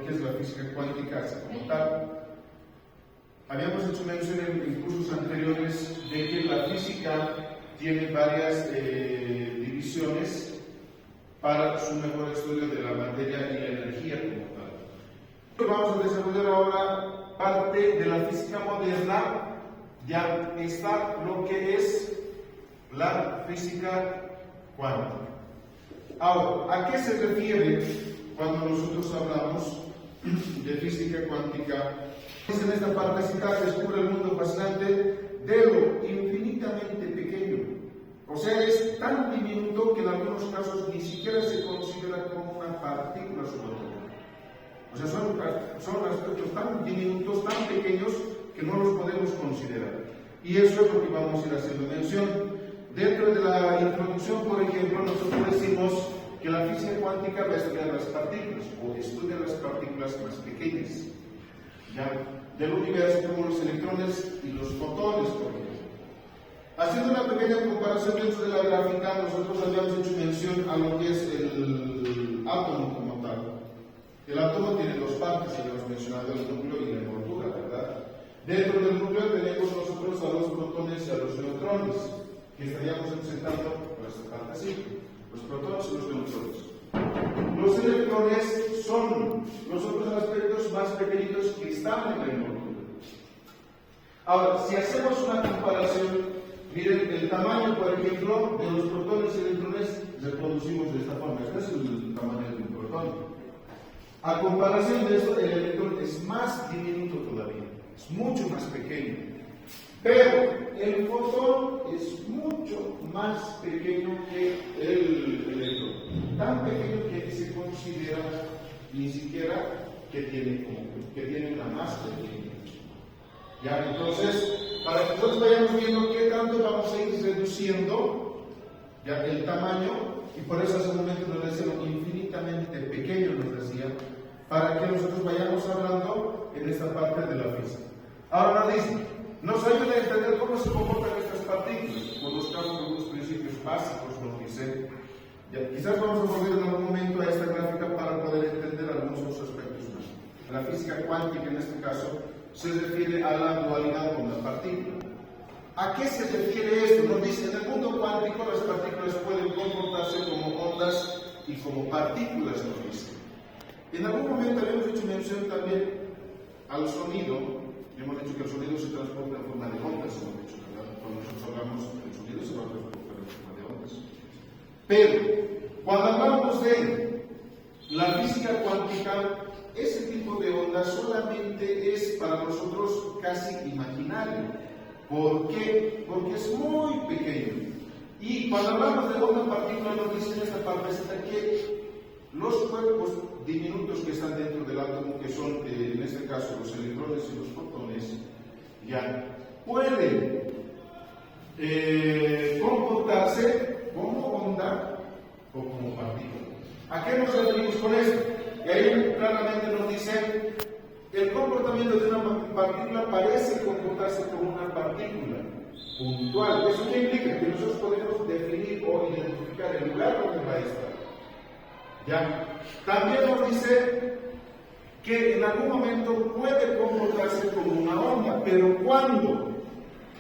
¿Qué es la física cuántica como tal? Habíamos hecho mención en cursos anteriores de que la física tiene varias divisiones para su mejor estudio de la materia y la energía como tal. Vamos a desarrollar ahora parte de la física moderna. Ya está lo que es la física cuántica. Ahora, ¿a qué se refiere cuando nosotros hablamos de física cuántica? En esta partecita descubre el mundo fascinante de lo infinitamente pequeño. O sea, es tan diminuto que en algunos casos ni siquiera se considera como una partícula subatómica. O sea, son aspectos tan diminutos, tan pequeños, que no los podemos considerar. Y eso es lo que vamos a ir haciendo mención. Dentro de la introducción, por ejemplo, nosotros decimos que la física cuántica va a estudiar las partículas, o estudia las partículas más pequeñas, ¿ya? Del universo, como los electrones y los fotones, por ejemplo. Haciendo una pequeña comparación dentro de la gráfica, nosotros habíamos hecho mención a lo que es el átomo como tal. El átomo tiene dos partes, habíamos mencionado el núcleo y la envoltura, ¿verdad? Dentro del núcleo tenemos nosotros a los protones y a los neutrones, que estaríamos representando por esta parte así, los protones y los neutrones. Los electrones son los otros aspectos más pequeñitos que están en la envoltura. Ahora, si hacemos una comparación, miren el tamaño, por ejemplo, de los protones y electrones, reproducimos de esta forma. Este es el tamaño de un protón. A comparación de esto, el electrón es más diminuto todavía, es mucho más pequeño. Pero el fotón es mucho más pequeño que el electrón. Tan pequeño que se considera ni siquiera que tiene una masa pequeña. ¿Ya? Entonces, para que nosotros vayamos viendo qué tanto vamos a ir reduciendo ya el tamaño, y por eso hace un momento nos decía lo infinitamente pequeño, nos decía, para que nosotros vayamos hablando en esta parte de la física. Ahora nos dice, nos ayuda a entender cómo se comportan estas partículas. Conozcamos algunos principios básicos, nos dice. Ya, quizás vamos a volver en algún momento a esta gráfica para poder entender algunos otros aspectos más. La física cuántica, en este caso, se refiere a la dualidad con la partícula. ¿A qué se refiere esto? Nos dice, en el mundo cuántico las partículas pueden comportarse como ondas y como partículas, nos dice. En algún momento habíamos hecho mención también al sonido. Hemos dicho que el sonido se transporta en forma de ondas, hemos dicho, ¿verdad? Cuando nosotros hablamos del sonido se va a transportar en forma de ondas. Pero, cuando hablamos de la física cuántica, ese tipo de onda solamente es para nosotros casi imaginario. ¿Por qué? Porque es muy pequeño. Y cuando hablamos de onda partícula, nos dice en esta partecita que los cuerpos diminutos que están dentro del átomo, que son en este caso los electrones y los fotones, ya pueden comportarse como onda o como partícula. ¿A qué nos referimos con esto? Y ahí claramente nos dice, el comportamiento de una partícula parece comportarse como una partícula puntual. ¿Eso qué implica? Que nosotros podemos definir o identificar el lugar donde va a estar. ¿Ya? También nos dice que en algún momento puede comportarse como una onda, pero ¿cuándo?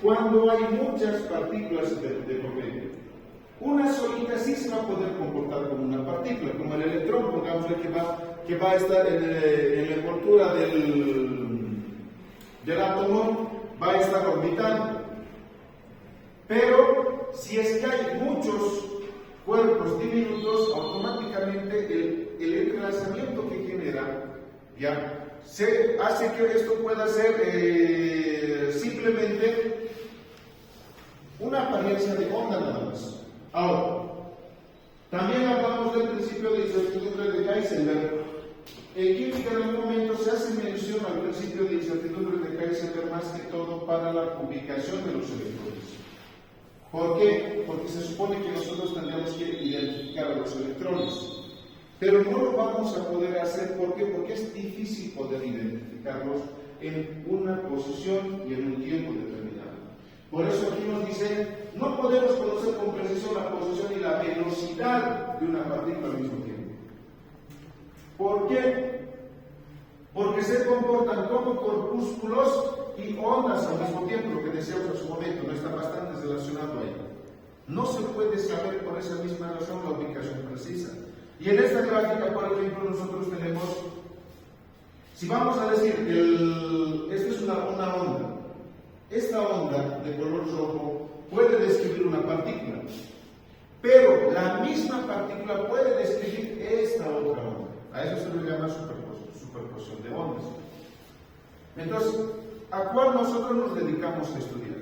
Cuando hay muchas partículas de por medio. Una solita sí se va a poder comportar como una partícula, como el electrón, pongámosle que va a estar en la envoltura del átomo, va a estar orbitando. Pero si es que hay muchos cuerpos diminutos, automáticamente el entrelazamiento que genera ya se hace que esto pueda ser simplemente una apariencia de onda nada más. Ahora, también hablamos del principio de incertidumbre de Heisenberg. En química en algún momento se hace mención al principio de incertidumbre de Heisenberg más que todo para la ubicación de los electrones. ¿Por qué? Porque se supone que nosotros tendríamos que identificar a los electrones. Pero no lo vamos a poder hacer. ¿Por qué? Porque es difícil poder identificarlos en una posición y en un tiempo determinado. Por eso aquí nos dice, no podemos conocer con precisión la posición y la velocidad de una partícula al mismo tiempo. ¿Por qué? porque se comportan como corpúsculos y ondas al mismo tiempo, lo que decíamos en su momento, no está bastante relacionado ahí. No se puede saber por esa misma razón la ubicación precisa. Y en esta gráfica, por ejemplo, nosotros tenemos, si vamos a decir, esta es una onda. Esta onda de color rojo puede describir una partícula, pero la misma partícula puede describir esta otra onda. A eso se le llama superposición de ondas. Entonces, ¿a cuál nosotros nos dedicamos a estudiar?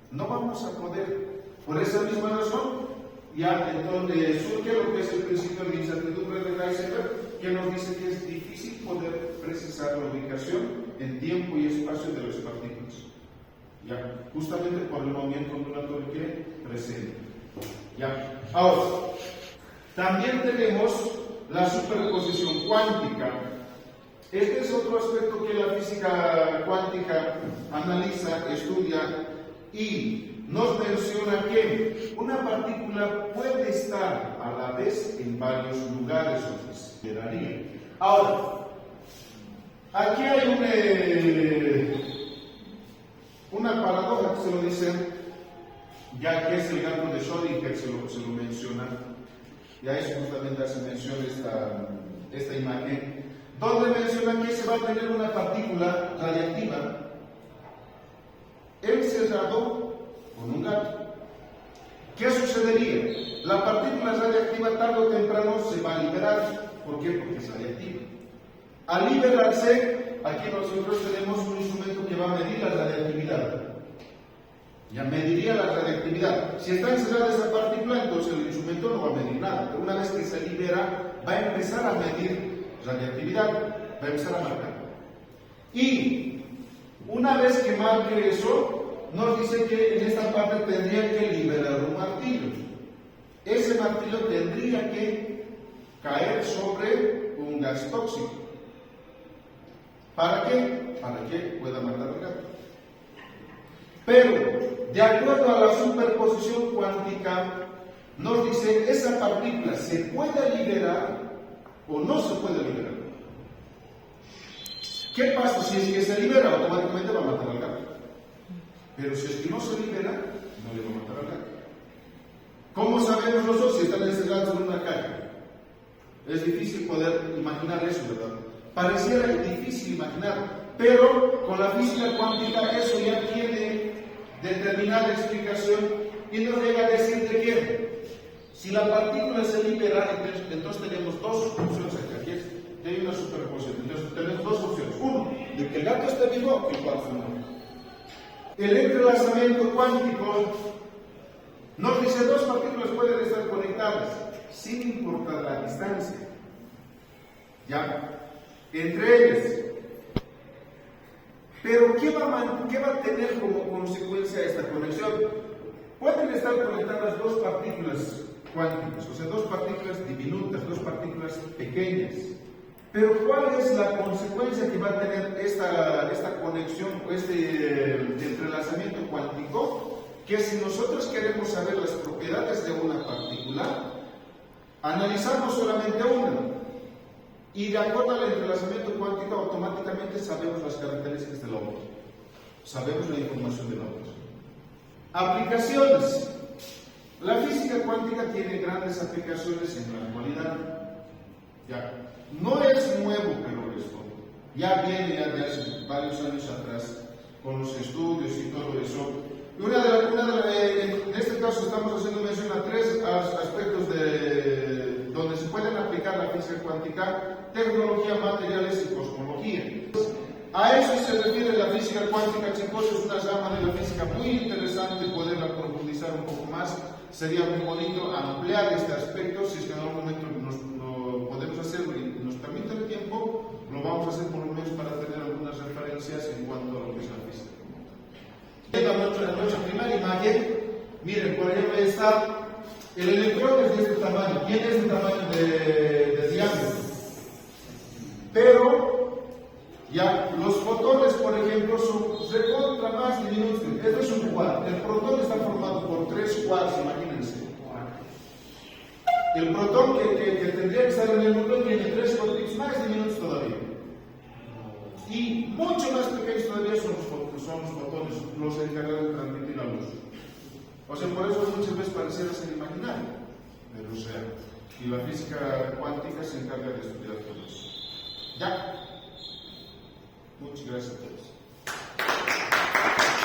No vamos a poder, por esa misma razón, ya entonces surge lo que es el principio de incertidumbre de Heisenberg, que nos dice que es difícil poder precisar la ubicación en tiempo y espacio de las partículas, ya, justamente por el movimiento ondulatorio que presenta. Ya. Ahora, también tenemos la superposición cuántica. Este es otro aspecto que la física cuántica analiza, estudia y nos menciona que una partícula puede estar a la vez en varios lugares donde se daría. Ahora, aquí hay una paradoja que se lo dicen, ya que es el gato de Schrödinger, se lo menciona, ya es justamente hace mención esta imagen, donde menciona que se va a tener una partícula radiactiva encerrado con un gato. ¿Qué sucedería? La partícula radiactiva tarde o temprano se va a liberar. ¿Por qué? Porque es radiactiva. Al liberarse, aquí nosotros tenemos un instrumento que va a medir la radiactividad. Ya mediría la radiactividad. Si está encerrada esa partícula, entonces el instrumento no va a medir nada. Pero una vez que se libera, va a empezar a medir radiactividad, va a empezar a marcar. Y una vez que marque eso, nos dice que en esta parte tendría que liberar un martillo. Ese martillo tendría que caer sobre un gas tóxico. ¿Para qué? Para que pueda matar al gato. Pero, de acuerdo a la superposición cuántica, nos dice esa partícula se puede liberar o no se puede liberar. ¿Qué pasa? Si es que se libera, automáticamente va a matar al gato. Pero si es que no se libera, no le va a matar al gato. ¿Cómo sabemos nosotros si están encerrados en una caja? Es difícil poder imaginar eso, ¿verdad? Pareciera difícil imaginar, pero con la física cuántica eso ya tiene determinada explicación y nos llega a decir de que si la partícula se libera, entonces tenemos dos opciones aquí. Hay una superposición. Entonces tenemos dos opciones. Uno, de que el gato esté vivo y cuatro no. El entrelazamiento cuántico nos dice dos partículas pueden estar conectadas sin importar la distancia. ¿Ya? Entre ellas. Pero ¿qué va a tener como consecuencia esta conexión? Pueden estar conectadas dos partículas cuánticas, o sea, dos partículas diminutas, dos partículas pequeñas. Pero ¿cuál es la consecuencia que va a tener esta conexión o este entrelazamiento cuántico? Que si nosotros queremos saber las propiedades de una partícula, analizamos solamente una. Y de acuerdo al entrelazamiento cuántico, automáticamente sabemos las características del objeto. Sabemos la información del objeto. Aplicaciones. La física cuántica tiene grandes aplicaciones en la actualidad. Ya. No es nuevo, pero esto ya viene ya de hace varios años atrás con los estudios y todo eso. En este caso estamos haciendo mención a tres aspectos donde se pueden aplicar la física cuántica: tecnología, materiales y cosmología. A eso se refiere la física cuántica, chicos. Es una rama de la física muy interesante, poderla profundizar un poco más. Sería muy bonito ampliar este aspecto, si es que en algún momento lo podemos hacerlo y nos permite el tiempo, lo vamos a hacer por lo menos para tener algunas referencias en cuanto a lo que es la física. En nuestra primera imagen, miren, por ejemplo, está el electrón es de este tamaño, tiene este tamaño de diámetro. Pero, ya, los fotones, por ejemplo, son recontra más diminutos. Este es un quark. El protón está formado por 3 quarks, imagínense. El protón que tendría que estar en el núcleo tiene 3 quarks más diminutos todavía. son los fotones los encargados de transmitir la luz. O sea, por eso muchas veces pareciera ser imaginario, pero o sea, y la física cuántica se encarga de estudiar todo eso. Ya. Muchas gracias a todos.